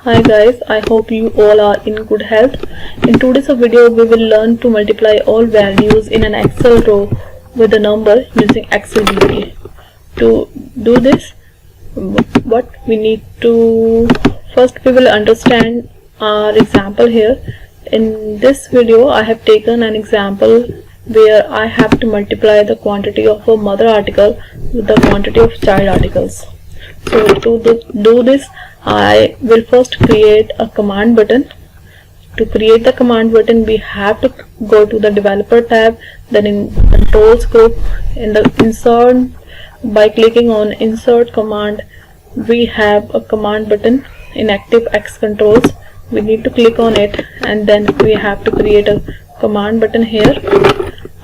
Hi guys, I hope you all are in good health. In today's video we will learn to multiply all values in an Excel row with a number using Excel VBA. To do this, what we need to first we will understand our example here. In this video I have taken an example where I have to multiply the quantity of a mother article with the quantity of child articles. So to do this, I will first create a command button. To create the command button, we have to go to the developer tab, then in controls group, in the insert, by clicking on insert command, we have a command button in active X controls. We need to click on it and then we have to create a command button here.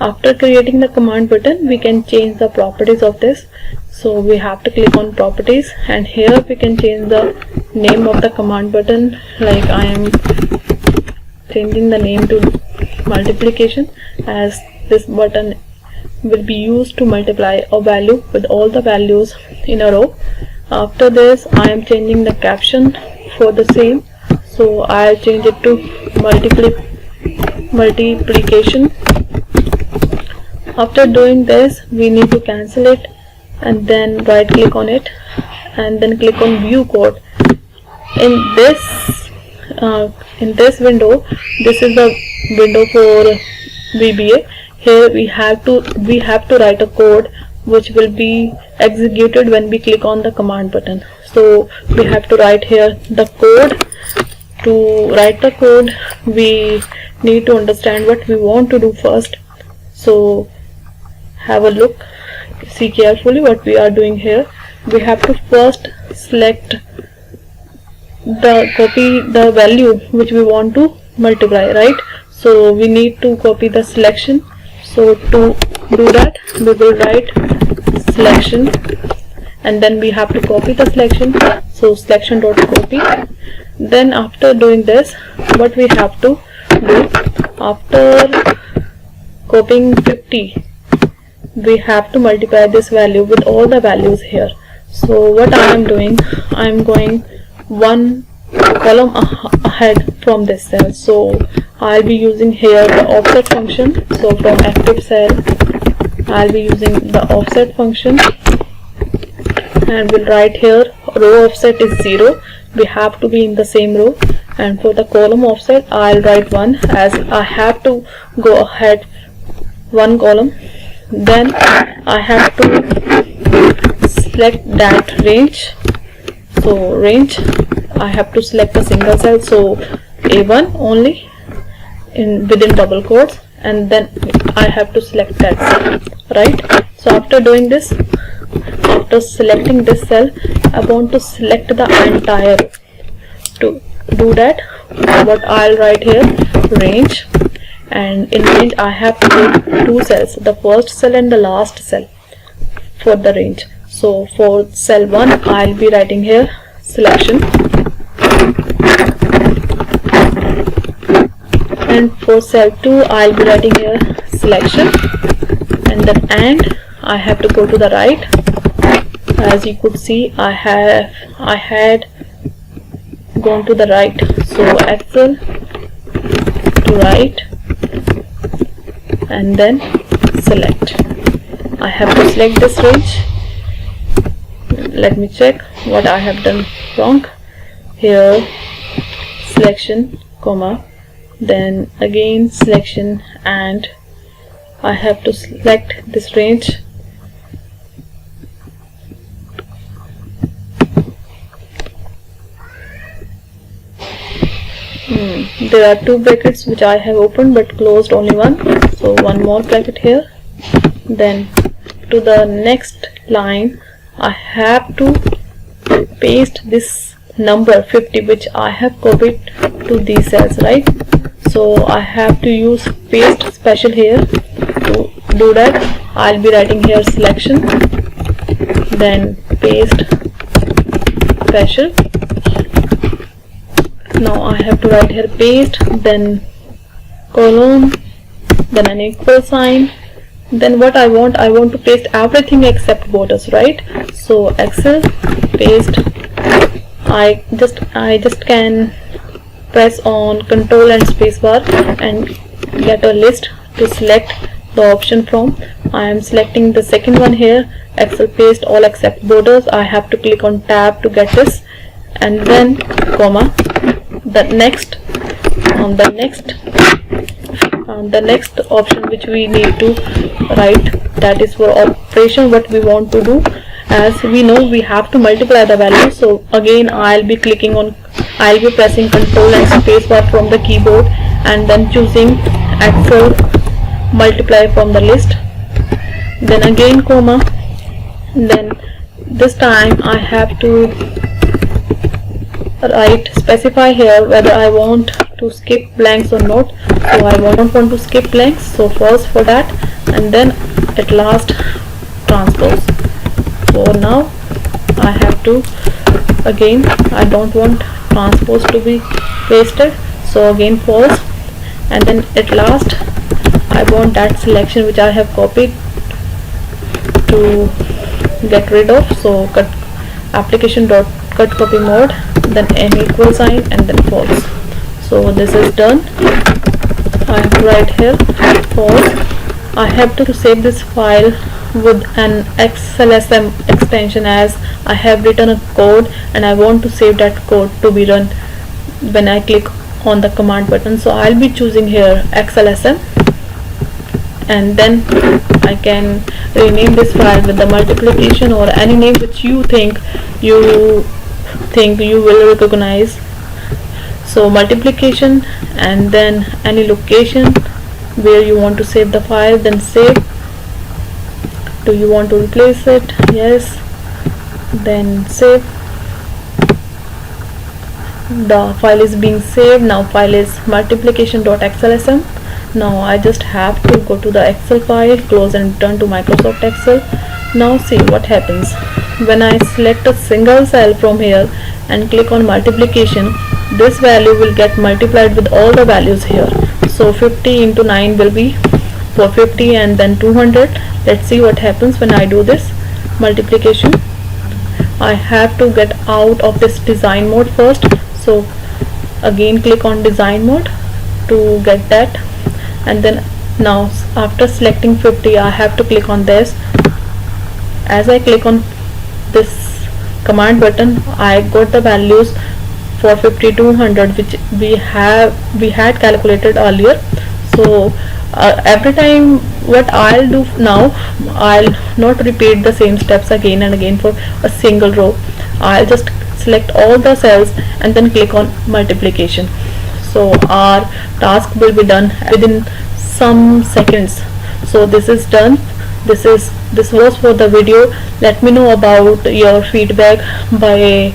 After creating the command button, we can change the properties of this. So we have to click on properties, and here we can change the name of the command button. Like I am changing the name to multiplication, as this button will be used to multiply a value with all the values in a row. After this, I am changing the caption for the same. So I'll change it to multiplication. After doing this, we need to cancel it and then right click on it and then click on view code. In this window, this is the window for VBA. Here we have to write a code which will be executed when we click on the command button. So we have to write here the code. To write the code, we need to understand what we want to do first. So have a look, see carefully what we are doing here. We have to first copy the value which we want to multiply, right? So we need to copy the selection. So to do that, we will write selection and then we have to copy the selection. So selection dot copy. Then after doing this, what we have to do, after copying 50, we have to multiply this value with all the values here. So what I am doing, I am going one column ahead from this cell. So I'll be using here the offset function. So from active cell, I'll be using the offset function and we'll write here row offset is 0. We have to be in the same row, and for the column offset I'll write 1, as I have to go ahead one column. Then I have to select that range. So range, I have to select a single cell, so A1 only within double quotes, and then I have to select that cell, right? So after doing this, after selecting this cell, I want to select the entire row. To do that, what I'll write here, range, and in range I have to take two cells, the first cell and the last cell for the range. So for cell 1, I'll be writing here selection, and for cell 2, I'll be writing here selection, and then I have to go to the right. As you could see, I had gone to the right. So Excel to right and then select. I have to select this range. Let me check what I have done wrong. Here selection, comma, then again selection, and I have to select this range. There are two brackets which I have opened but closed only one, so one more bracket here. Then to the next line, I have to paste this number 50 which I have copied to these cells, right? So I have to use paste special here. To do that, I'll be writing here selection, then paste special. Now I have to write here paste, then colon, then an equal sign. Then what I want to paste everything except borders, right? So Excel paste I just can press on Control and spacebar and get a list to select the option from. I am selecting the second one here, Excel paste all except borders. I have to click on tab to get this, and then comma. The next option which we need to write, that is for operation, what we want to do. As we know, we have to multiply the value. So again, I'll be pressing Control and spacebar from the keyboard, and then choosing Excel multiply from the list. Then again comma. Then this time I have to specify here whether I want to skip blanks or not. So I don't want to skip blanks, so false for that, and then at last transpose. So now I have to, again, I don't want transpose to be pasted, so again false, and then at last I want that selection which I have copied to get rid of. So cut application dot cut copy mode, then n equal sign, and then false. So this is done. I have to write here false. I have to save this file with an xlsm extension, as I have written a code and I want to save that code to be run when I click on the command button. So I'll be choosing here xlsm, and then I can rename this file with the multiplication or any name which you think you will recognize. So multiplication, and then any location where you want to save the file, then save. Do you want to replace it? Yes. Then save. The file is being saved. Now file is multiplication.xlsm. Now I just have to go to the Excel file, close, and return to Microsoft Excel. Now see what happens when I select a single cell from here and click on multiplication. This value will get multiplied with all the values here. So 50 into 9 will be 450, and then 200. Let's see what happens when I do this multiplication. I have to get out of this design mode first, so again click on design mode to get that, and then now after selecting 50 I have to click on this. As I click on this command button, I got the values for 50, 200 which we had calculated earlier. So every time what I'll do now, I'll not repeat the same steps again and again for a single row. I'll just select all the cells and then click on multiplication. So our task will be done within some seconds. So this is done. This was for the video. Let me know about your feedback by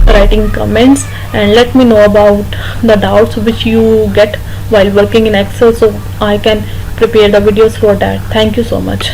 writing comments, and let me know about the doubts which you get while working in Excel, so I can prepare the videos for that. Thank you so much.